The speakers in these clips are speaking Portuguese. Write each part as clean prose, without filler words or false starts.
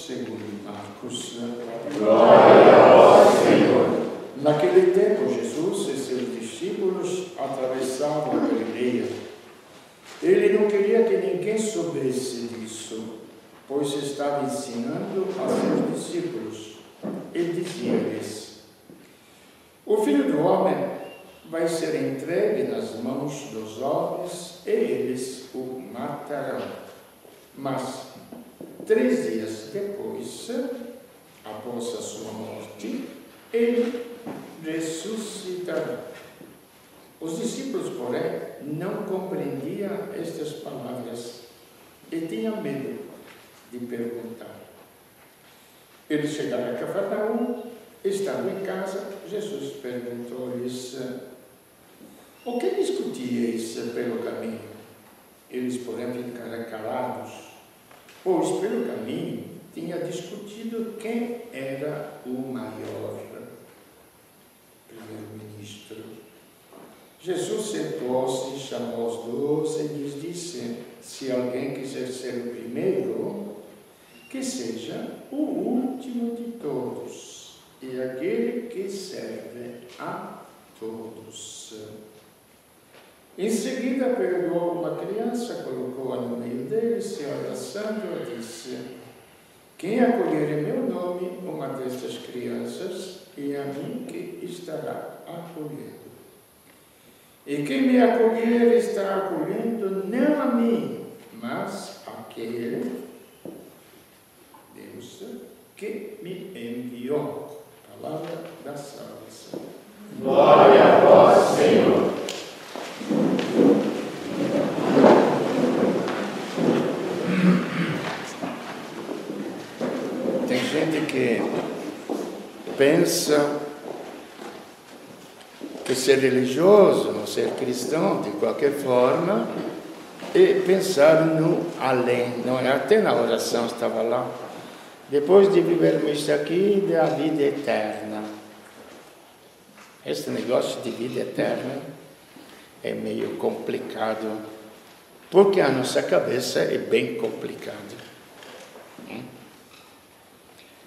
segundo Marcos. Glória ao Senhor. Naquele tempo, Jesus e seus discípulos atravessavam a Galileia. Ele não queria que ninguém soubesse disso, pois estava ensinando a seus discípulos. Ele dizia-lhes: o Filho do Homem vai ser entregue nas mãos dos homens e eles o matarão. Mas 3 dias depois, após a sua morte, ele ressuscitará. Os discípulos, porém, não compreendiam estas palavras e tinham medo de perguntar. Eles chegaram a Cafarnaum, estando em casa, Jesus perguntou-lhes: o que discutíeis pelo caminho? Eles, porém, ficaram calados, pois pelo caminho tinha discutido quem era o maior primeiro-ministro. Jesus sentou-se, chamou os 12 e lhes disse: se alguém quiser ser o primeiro, que seja o último de todos e aquele que serve a todos. Em seguida pegou uma criança, colocou-a no meio deles e, abraçando-a, disse: quem acolher em meu nome uma destas crianças, e a mim que estará acolhendo. E quem me acolher está acolhendo não a mim, mas aquele, Deus, que me enviou. Palavra da salvação. Glória a vós, Senhor. Tem gente que pensa que ser religioso, ser cristão de qualquer forma, é pensar no além. Não é? Até na oração estava lá. Depois de vivermos isso aqui, da vida eterna. Esse negócio de vida eterna é meio complicado, porque a nossa cabeça é bem complicada.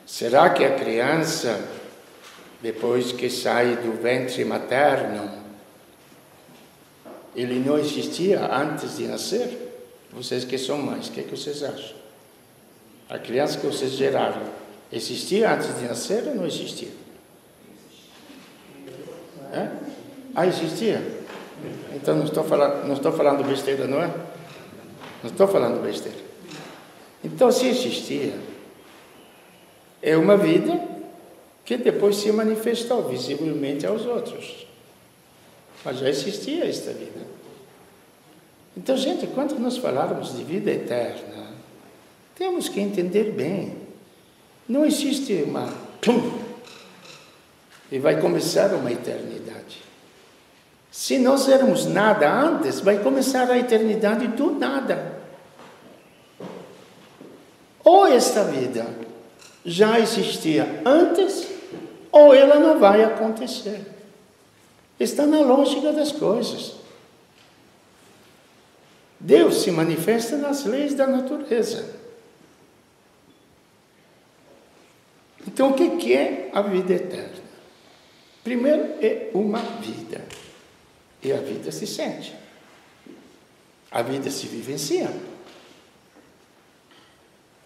Será que a criança, depois que sai do ventre materno, ele não existia antes de nascer? Vocês que são mães, o que vocês acham? A criança que vocês geraram, existia antes de nascer ou não existia? É? Ah, existia? Então não estou falando besteira, não é? Não estou falando besteira. Então, se existia, é uma vida que depois se manifestou visivelmente aos outros. Mas já existia esta vida. Então, gente, quando nós falarmos de vida eterna, temos que entender bem. Não existe uma e vai começar uma eternidade. Se nós éramos nada antes, vai começar a eternidade do nada. Ou esta vida já existia antes, ou ela não vai acontecer. Está na lógica das coisas. Deus se manifesta nas leis da natureza. Então, o que é a vida eterna? Primeiro, é uma vida. E a vida se sente. A vida se vivencia.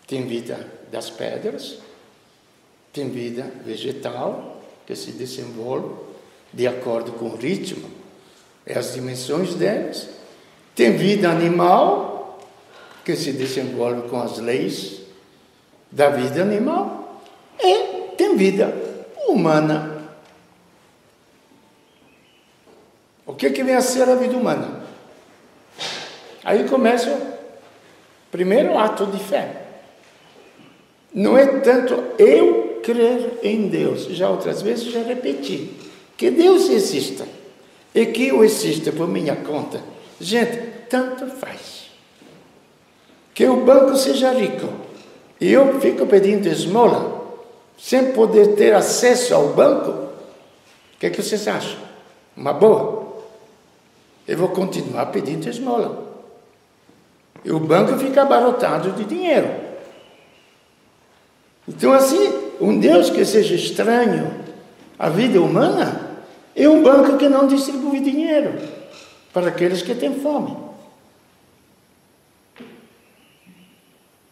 Tem vida das pedras, tem vida vegetal, que se desenvolve de acordo com o ritmo e as dimensões delas. Tem vida animal, que se desenvolve com as leis da vida animal. E tem vida humana. O que vem a ser a vida humana? Aí começa o primeiro ato de fé. Não é tanto eu crer em Deus. Já outras vezes já repeti. Que Deus exista. E que eu exista por minha conta. Gente, tanto faz. Que o banco seja rico. E eu fico pedindo esmola. Sem poder ter acesso ao banco. O que vocês acham? Uma boa? Eu vou continuar pedindo esmola. E o banco fica abarrotado de dinheiro. Então, assim, um Deus que seja estranho à vida humana é um banco que não distribui dinheiro para aqueles que têm fome.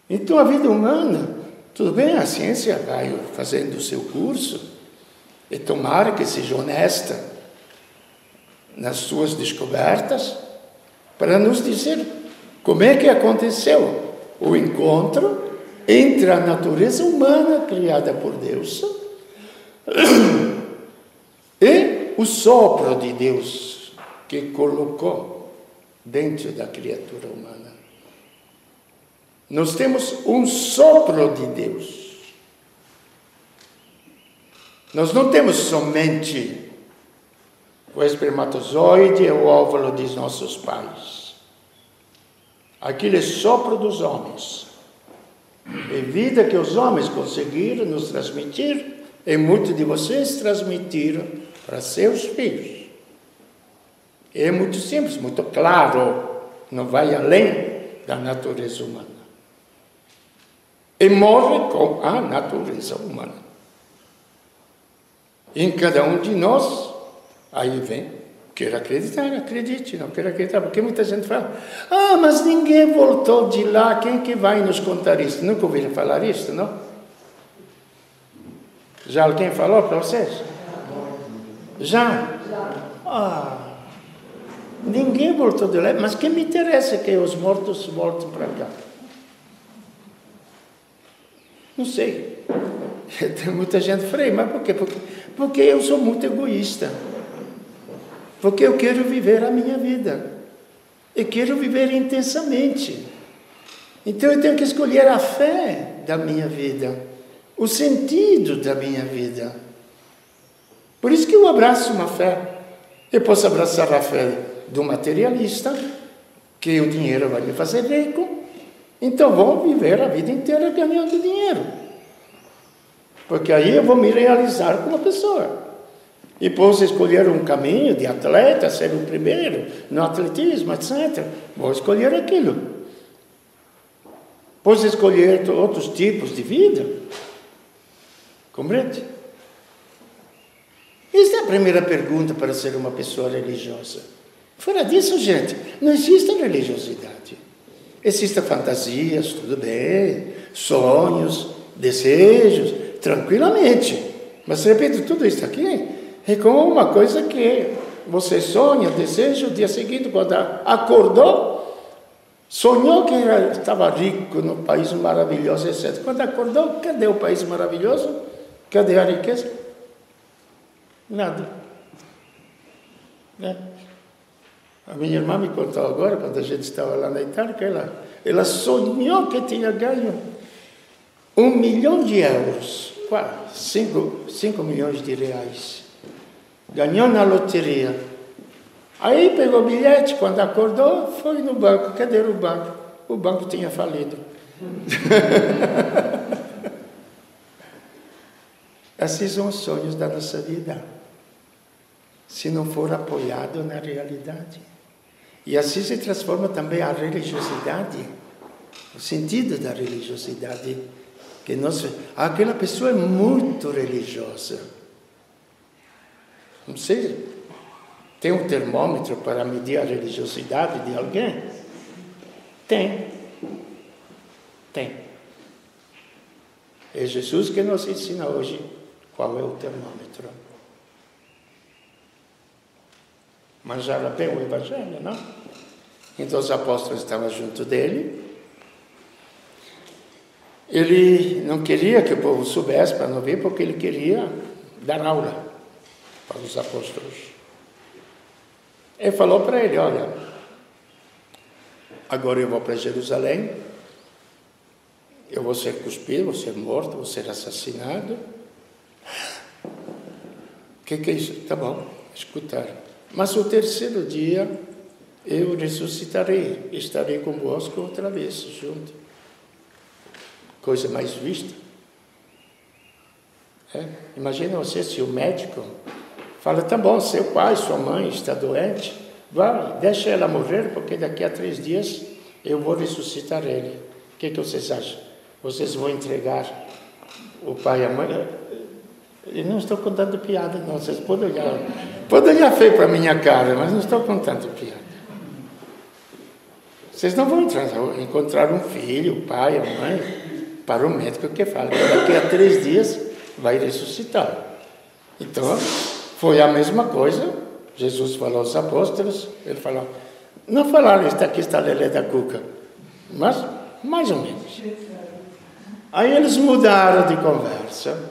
Então, a vida humana, tudo bem, a ciência vai fazendo o seu curso, e tomara que seja honesta nas suas descobertas, para nos dizer como é que aconteceu o encontro entre a natureza humana criada por Deus e o sopro de Deus que colocou dentro da criatura humana. Nós temos um sopro de Deus. Nós não temos somente o espermatozoide e o óvulo de nossos pais. Aquele sopro dos homens. É vida que os homens conseguiram nos transmitir, e muitos de vocês transmitiram para seus filhos. É muito simples, muito claro, não vai além da natureza humana. E morre com a natureza humana. Em cada um de nós, aí vem, quero acreditar, acredite, não quero acreditar, porque muita gente fala, mas ninguém voltou de lá, quem que vai nos contar isso? Nunca ouviram falar isso, não? Já alguém falou para vocês? Já? Ninguém voltou de lá, mas que me interessa que os mortos voltem para cá? Não sei. Tem muita gente freia, mas por quê? Porque eu sou muito egoísta. Porque eu quero viver a minha vida. Eu quero viver intensamente. Então eu tenho que escolher a fé da minha vida. O sentido da minha vida. Por isso que eu abraço uma fé. Eu posso abraçar a fé do materialista, que o dinheiro vai me fazer rico. Então vou viver a vida inteira ganhando dinheiro. Porque aí eu vou me realizar como pessoa. E posso escolher um caminho de atleta, ser o primeiro no atletismo, etc. Vou escolher aquilo. Posso escolher outros tipos de vida. Compreende? Esta é a primeira pergunta para ser uma pessoa religiosa. Fora disso, gente, não existe religiosidade. Existem fantasias, tudo bem, sonhos, desejos, tranquilamente. Mas, repito, tudo isso aqui é como uma coisa que você sonha, deseja, o dia seguinte, quando acordou, sonhou que estava rico no país maravilhoso, etc. Quando acordou, cadê o país maravilhoso? Cadê a riqueza? Nada. A minha irmã me contou agora, quando a gente estava lá na Itália, que ela sonhou que tinha ganho 1 milhão de euros, 5 milhões de reais. Ganhou na loteria. Aí pegou o bilhete, quando acordou, foi no banco. Cadê o banco? O banco tinha falido. Assim são os sonhos da nossa vida, se não for apoiado na realidade. E assim se transforma também a religiosidade, o sentido da religiosidade. Que aquela pessoa é muito religiosa. Não sei, tem um termômetro para medir a religiosidade de alguém? Tem. É Jesus que nos ensina hoje qual é o termômetro. Manjaram bem o Evangelho, não? Então os apóstolos estavam junto dele. Ele não queria que o povo soubesse para não ver, porque ele queria dar aula para os apóstolos. Ele falou para ele, olha, agora eu vou para Jerusalém, eu vou ser cuspido, vou ser morto, vou ser assassinado. O que é isso? Tá bom, escutar. Mas o terceiro dia eu ressuscitarei, estarei convosco outra vez, junto. Coisa mais vista. Imagina você se o médico fala, tá bom, seu pai, sua mãe está doente, vai, deixa ela morrer, porque daqui a 3 dias eu vou ressuscitar ele. O que vocês acham? Vocês vão entregar o pai e a mãe... Eu não estou contando piada, não. Vocês podem olhar feio para a minha cara, mas não estou contando piada. Vocês não vão encontrar um filho, o pai, a mãe, para o médico que fala que daqui a 3 dias vai ressuscitar. Então, foi a mesma coisa. Jesus falou aos apóstolos, ele falou, não falaram, aqui está a Lelé da Cuca, mas mais ou menos. Aí eles mudaram de conversa.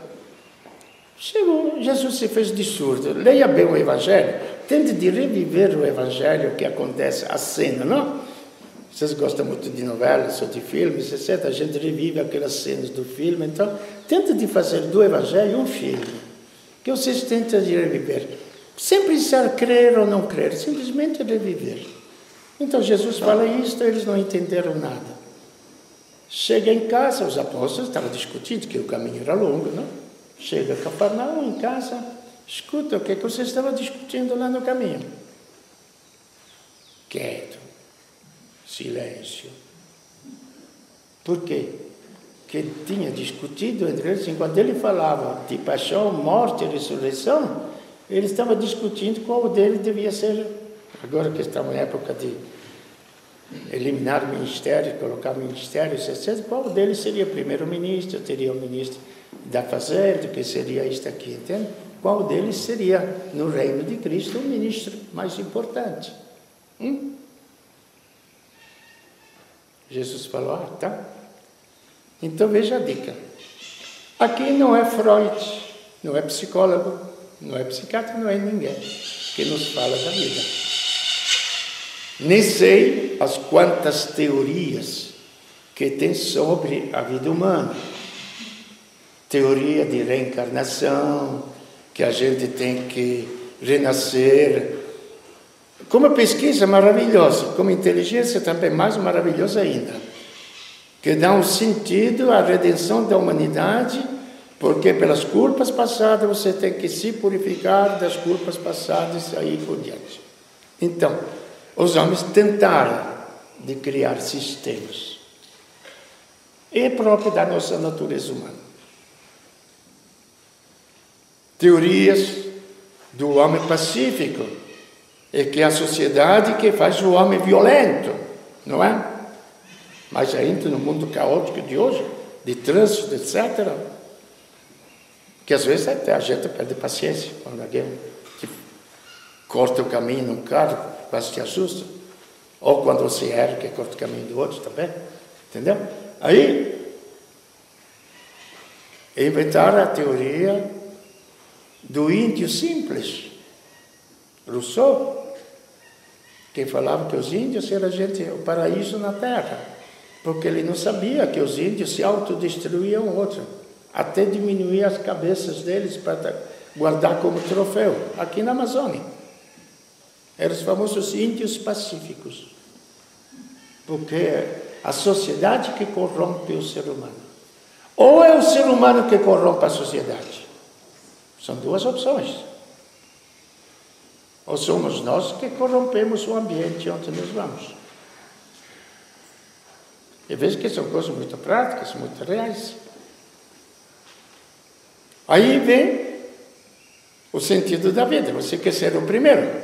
Chegou, Jesus se fez de surdo. Leia bem o Evangelho, tente de reviver o Evangelho, o que acontece, a cena, não? Vocês gostam muito de novelas ou de filmes, etc. A gente revive aquelas cenas do filme, então tente de fazer do Evangelho um filme, que vocês tentem de reviver. Sem precisar crer ou não crer, simplesmente reviver. Então Jesus fala isto, eles não entenderam nada. Chega em casa, os apóstolos estavam discutindo que o caminho era longo, não? Chega a Cafarnaum em casa, escuta, o que é que você estava discutindo lá no caminho? Quieto, silêncio. Por quê? Porque tinha discutido entre eles, enquanto ele falava de paixão, morte e ressurreição, ele estava discutindo qual deles devia ser, agora que estamos em época de eliminar ministérios, colocar ministérios, etc., qual deles seria primeiro-ministro, teria o ministro da Fazenda, que seria isto aqui, entende? Qual deles seria, no reino de Cristo, o ministro mais importante? Jesus falou, tá. Então veja a dica. Aqui não é Freud, não é psicólogo, não é psiquiatra, não é ninguém que nos fala da vida. Nem sei as quantas teorias que tem sobre a vida humana. Teoria de reencarnação, que a gente tem que renascer. Como pesquisa maravilhosa, como inteligência também mais maravilhosa ainda, que dá um sentido à redenção da humanidade, porque pelas culpas passadas você tem que se purificar das culpas passadas e aí por diante. Então, os homens tentaram de criar sistemas. É próprio da nossa natureza humana. Teorias do homem pacífico, é que é a sociedade que faz o homem violento, não é? Mas ainda no mundo caótico de hoje, de trânsito, etc., que às vezes até a gente perde paciência quando alguém corta o caminho num carro, quase te assusta, ou quando você erra, que corta o caminho do outro também, entendeu? Aí, inventaram a teoria do índio simples, Rousseau, que falava que os índios eram o paraíso na terra, porque ele não sabia que os índios se autodestruíam outro, até diminuir as cabeças deles para guardar como troféu, aqui na Amazônia. Eram os famosos índios pacíficos, porque a sociedade que corrompe o ser humano. Ou é o ser humano que corrompe a sociedade? São duas opções. Ou somos nós que corrompemos o ambiente onde nós vamos. E vejo que são coisas muito práticas, muito reais. Aí vem o sentido da vida. Você quer ser o primeiro.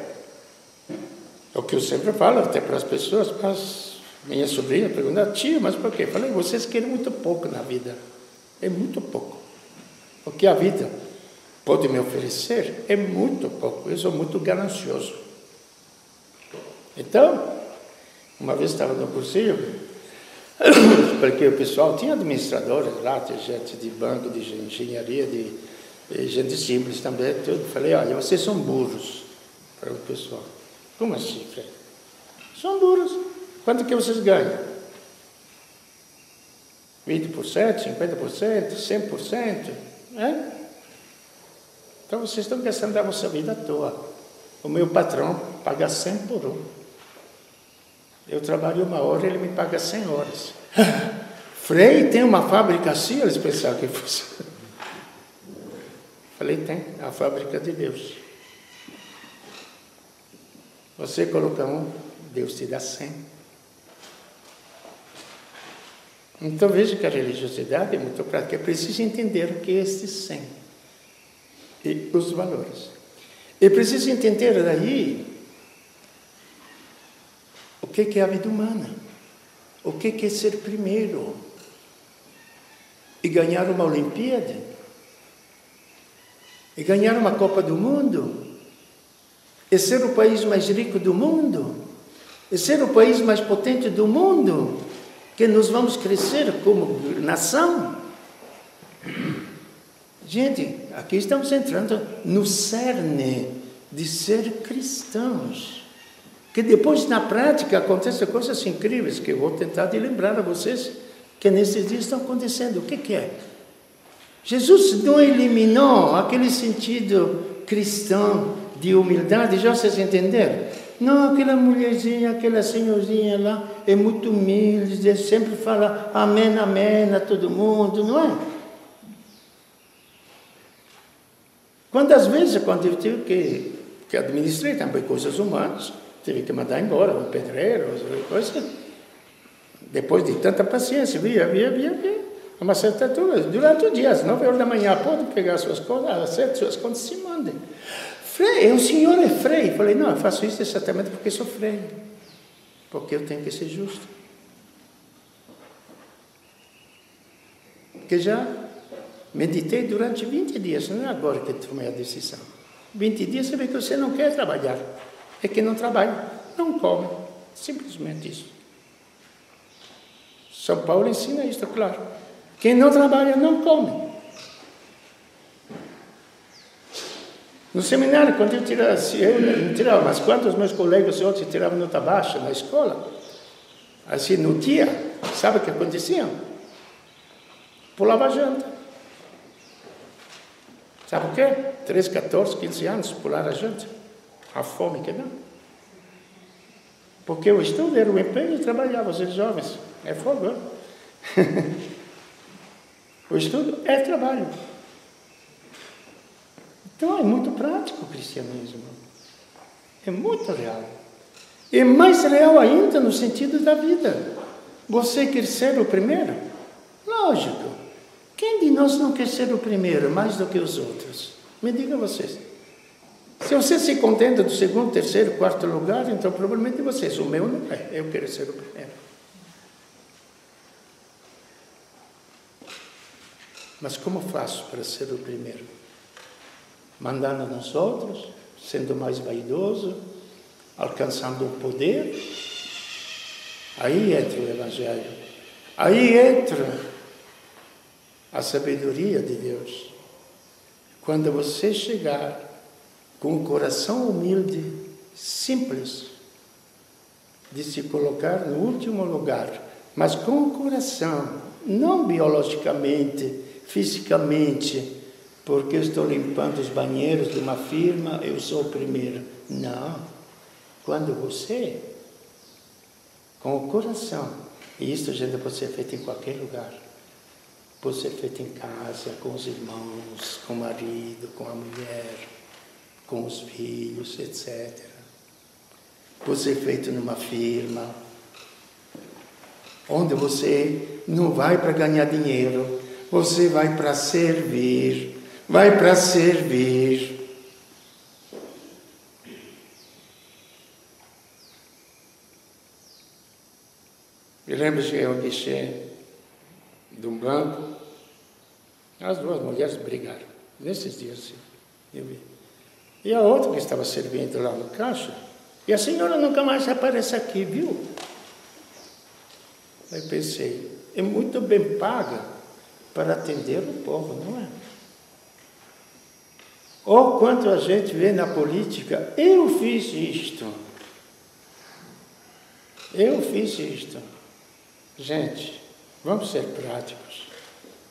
É o que eu sempre falo até para as pessoas. Mas minha sobrinha pergunta, tio, mas por quê? Eu falei, vocês querem muito pouco na vida. É muito pouco. O que a vida pode me oferecer é muito pouco. Eu sou muito ganancioso. Então, uma vez estava no cursinho, porque o pessoal tinha administradores lá, tinha gente de banco, de engenharia, de gente simples também, tudo. Falei, olha, vocês são burros, para o pessoal. Como assim, Fred? São burros. Quanto que vocês ganham? 20%, 50%, 100%? É? Então vocês estão gastando a vossa vida à toa. O meu patrão paga 100 por 1. Eu trabalho 1 hora, ele me paga 100 horas. Frei, tem uma fábrica assim? Eles pensaram que fosse. Falei, tem, é a fábrica de Deus. Você coloca 1, Deus te dá 100. Então veja que a religiosidade é muito prática. É preciso entender o que é este 100 e os valores. É preciso entender daí o que é a vida humana, o que é ser primeiro e ganhar uma Olimpíada, e ganhar uma Copa do Mundo, e ser o país mais rico do mundo, e ser o país mais potente do mundo, que nós vamos crescer como nação. Gente, aqui estamos entrando no cerne de ser cristãos, que depois na prática acontecem coisas incríveis, que eu vou tentar de lembrar a vocês, que nesses dias estão acontecendo. O que é? Jesus não eliminou aquele sentido cristão de humildade, já vocês entenderam? Não, aquela mulherzinha, aquela senhorzinha lá, é muito humilde, sempre fala amém, amém a todo mundo, não é? Quantas vezes, quando eu tive que administrar também coisas humanas, tive que mandar embora um pedreiro, coisa, depois de tanta paciência, via, a uma certa altura, durante o dia, às 9 horas da manhã, pode pegar suas coisas, acerte suas contas e se mande. Frei, o senhor é frei. Falei, não, eu faço isso exatamente porque sou frei, porque eu tenho que ser justo. Porque já meditei durante 20 dias, não é agora que tomei a decisão. 20 dias você vê que você não quer trabalhar, é que não trabalha, não come, simplesmente isso. São Paulo ensina isso, claro. Quem não trabalha não come. No seminário, quando eu não tirava, mas quando os meus colegas outros tiravam nota baixa na escola, assim, no dia, sabe o que acontecia? Pulava a janta. Sabe o quê? 13, 14, 15 anos, pular a janta. A fome que não. Porque o estudo era o empenho e trabalhava, os jovens. É fogo, O estudo é trabalho. Então é muito prático o cristianismo. É muito real. É mais real ainda no sentido da vida. Você quer ser o primeiro? Lógico. Quem de nós não quer ser o primeiro mais do que os outros? Me digam vocês. Se você se contenta do segundo, terceiro, quarto lugar, então provavelmente vocês. O meu não é. Eu quero ser o primeiro. Mas como faço para ser o primeiro? Mandando nos outros, sendo mais vaidoso, alcançando o poder. Aí entra o Evangelho. Aí entra a sabedoria de Deus. Quando você chegar com um coração humilde, simples, de se colocar no último lugar, mas com o coração, não biologicamente, fisicamente, porque eu estou limpando os banheiros de uma firma, eu sou o primeiro. Não. Quando você, com o coração, e isso, gente, pode ser feito em qualquer lugar, pode ser feito em casa, com os irmãos, com o marido, com a mulher, com os filhos, etc. Pode ser feito numa firma, onde você não vai para ganhar dinheiro, você vai para servir. Vai para servir. Eu lembro que eu guichê de um banco, as duas mulheres brigaram, nesses dias, assim, eu vi. E a outra que estava servindo lá no caixa, e a senhora nunca mais aparece aqui, viu? Aí pensei, é muito bem paga para atender o povo, não é? Ou quanto a gente vê na política, eu fiz isto. Gente, vamos ser práticos.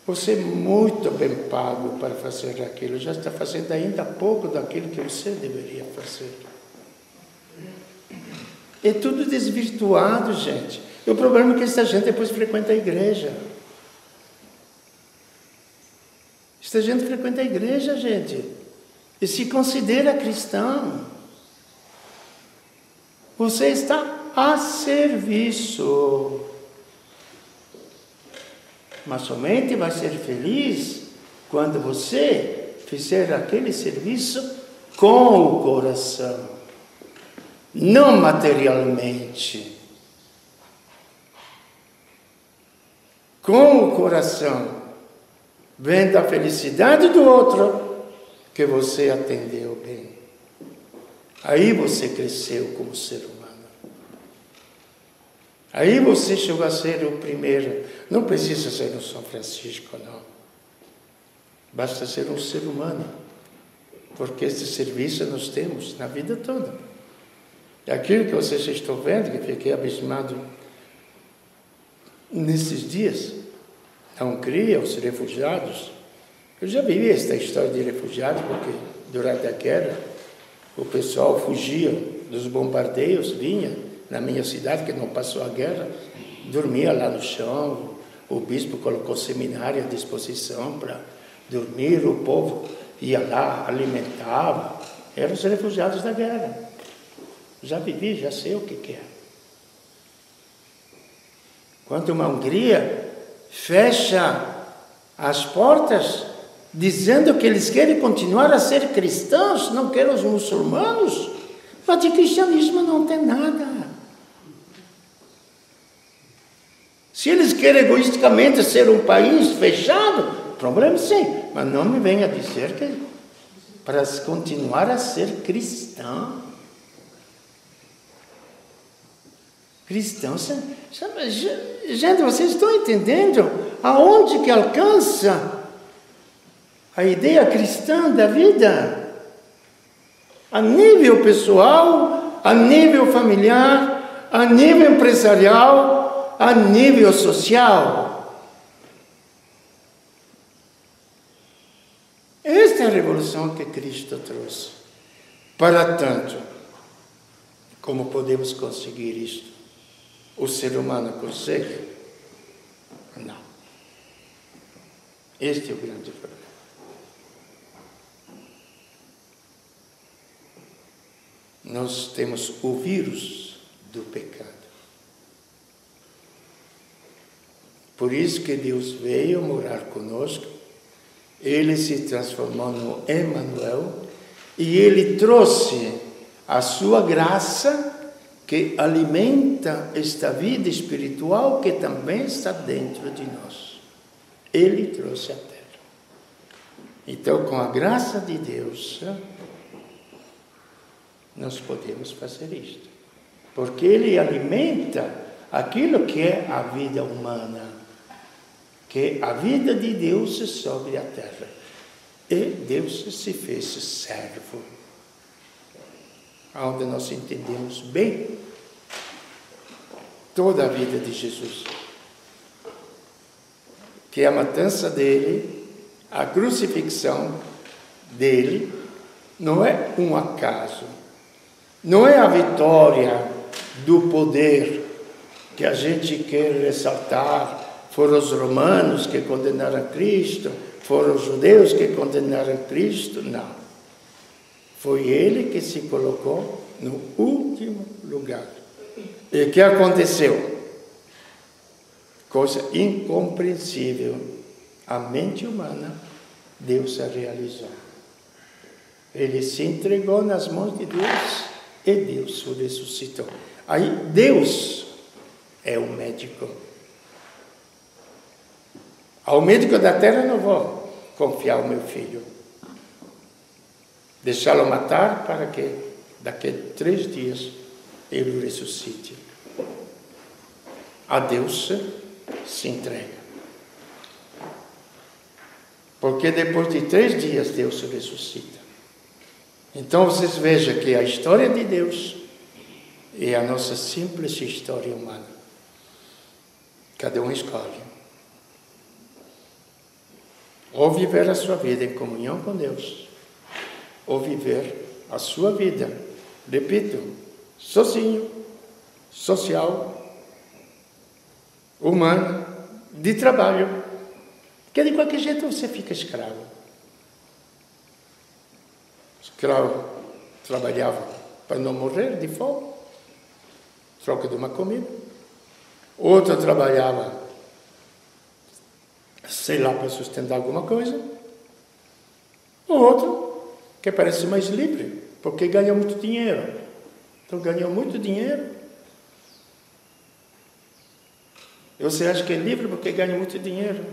Você é muito bem pago para fazer aquilo, já está fazendo ainda pouco daquilo que você deveria fazer. É tudo desvirtuado, gente. E o problema é que essa gente depois frequenta a igreja. Essa gente frequenta a igreja, gente. E se considera cristão. Você está a serviço. mas somente vai ser feliz quando você fizer aquele serviço com o coração, não materialmente. Com o coração, vendo a felicidade do outro, que você atendeu bem. Aí você cresceu como ser humano. Aí você chegou a ser o primeiro. Não precisa ser um São Francisco, não. Basta ser um ser humano. Porque esse serviço nós temos na vida toda. E aquilo que vocês estão vendo, que fiquei abismado nesses dias, na Hungria, os refugiados. Eu já vivi esta história de refugiados, porque durante a guerra o pessoal fugia dos bombardeios, vinha na minha cidade, que não passou a guerra, dormia lá no chão, o bispo colocou seminário à disposição para dormir, o povo ia lá, alimentava, eram os refugiados da guerra. Já vivi, já sei o que é. Quando uma Hungria fecha as portas, dizendo que eles querem continuar a ser cristãos, não querem os muçulmanos, mas de cristianismo não tem nada. Se eles querem egoisticamente ser um país fechado, problema sim, mas não me venha dizer que para continuar a ser cristão. Cristãos, gente, vocês estão entendendo aonde que alcança a ideia cristã da vida? A nível pessoal, a nível familiar, a nível empresarial, a nível social. Esta é a revolução que Cristo trouxe. Para tanto, como podemos conseguir isto? O ser humano consegue? Não. Este é o grande problema. Nós temos o vírus do pecado. Por isso que Deus veio morar conosco, Ele se transformou no Emmanuel e Ele trouxe a sua graça que alimenta esta vida espiritual que também está dentro de nós. Ele trouxe a terra. Então, com a graça de Deus, nós podemos fazer isto. Porque Ele alimenta aquilo que é a vida humana, que é a vida de Deus sobre a terra. E Deus se fez servo. Onde nós entendemos bem toda a vida de Jesus. Que a matança dele, a crucifixão dele, não é um acaso. Não é a vitória do poder que a gente quer ressaltar. Foram os romanos que condenaram Cristo, foram os judeus que condenaram Cristo. Não. Foi ele que se colocou no último lugar. E o que aconteceu? Coisa incompreensível. A mente humana, Deus a realizou. Ele se entregou nas mãos de Deus e Deus o ressuscitou. Aí Deus é o médico. Ao médico da terra não vou confiar o meu filho. Deixá-lo matar para que daqui a 3 dias ele ressuscite. A Deus se entrega. Porque depois de 3 dias Deus se ressuscita. Então vocês vejam que a história de Deus é a nossa simples história humana. Cada um escolhe. Ou viver a sua vida em comunhão com Deus, ou viver a sua vida, repito, sozinho, social, humano, de trabalho, que de qualquer jeito você fica escravo. Escravo trabalhava para não morrer de fome, troca de uma comida. Outro trabalhava sei lá, para sustentar alguma coisa. O outro, que parece mais livre, porque ganha muito dinheiro. Então, ganhou muito dinheiro. E você acha que é livre porque ganha muito dinheiro?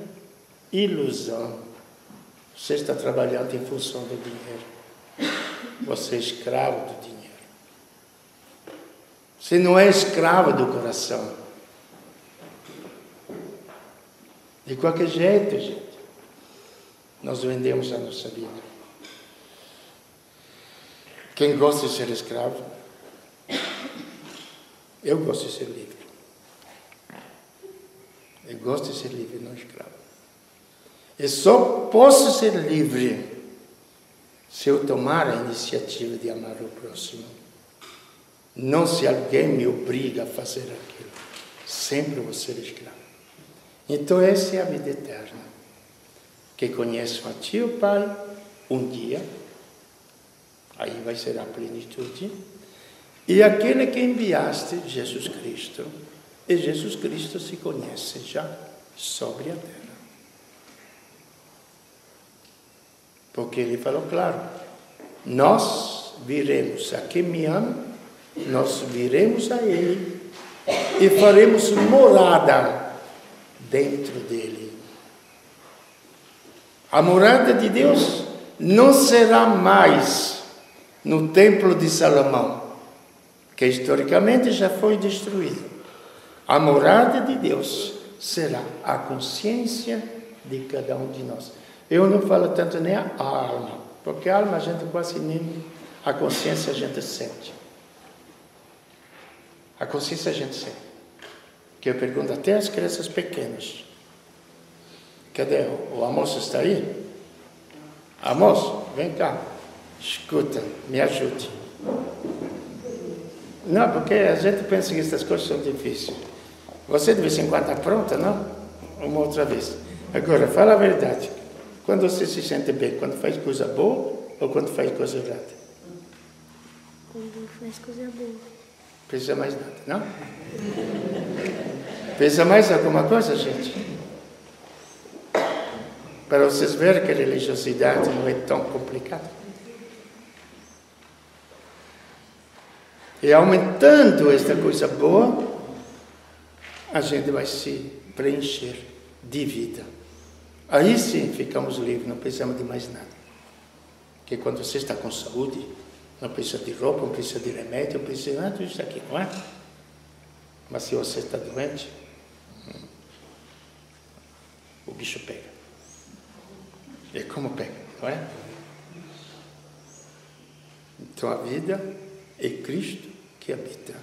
Ilusão. Você está trabalhando em função do dinheiro. Você é escravo do dinheiro. Você não é escravo do coração. De qualquer jeito, gente, nós vendemos a nossa vida. Quem gosta de ser escravo? Eu gosto de ser livre. Eu gosto de ser livre, não escravo. Eu só posso ser livre se eu tomar a iniciativa de amar o próximo. Não se alguém me obriga a fazer aquilo. Sempre vou ser escravo. Então essa é a vida eterna. Que conheçam a Ti, o Pai, um dia. Aí vai ser a plenitude. E aquele que enviaste, Jesus Cristo. E Jesus Cristo se conhece já sobre a terra. Porque Ele falou claro. Nós viremos a quem me ama. Nós viremos a Ele e faremos morada dentro dele. A morada de Deus não será mais no templo de Salomão, que historicamente já foi destruído. A morada de Deus será a consciência de cada um de nós. Eu não falo tanto nem a alma, porque a alma a gente quase nem... A consciência a gente sente. A consciência a gente sente. Que eu pergunto até às crianças pequenas. Cadê? O Amos está aí? Amos, vem cá. Escuta, me ajude. Não, porque a gente pensa que essas coisas são difíceis. Você de vez em quando está pronta, não? Uma outra vez. Agora, fala a verdade. Quando você se sente bem? Quando faz coisa boa ou quando faz coisa errada? Quando faz coisa boa. Precisa mais nada, não? Precisa mais alguma coisa, gente? Para vocês verem que a religiosidade não é tão complicada. E aumentando esta coisa boa, a gente vai se preencher de vida. Aí sim ficamos livres, não precisamos de mais nada. Porque quando você está com saúde, não precisa de roupa, não precisa de remédio, não precisa de nada disso aqui, não é? Mas se você está doente, o bicho pega. E como pega, não é? Então a vida é Cristo que habita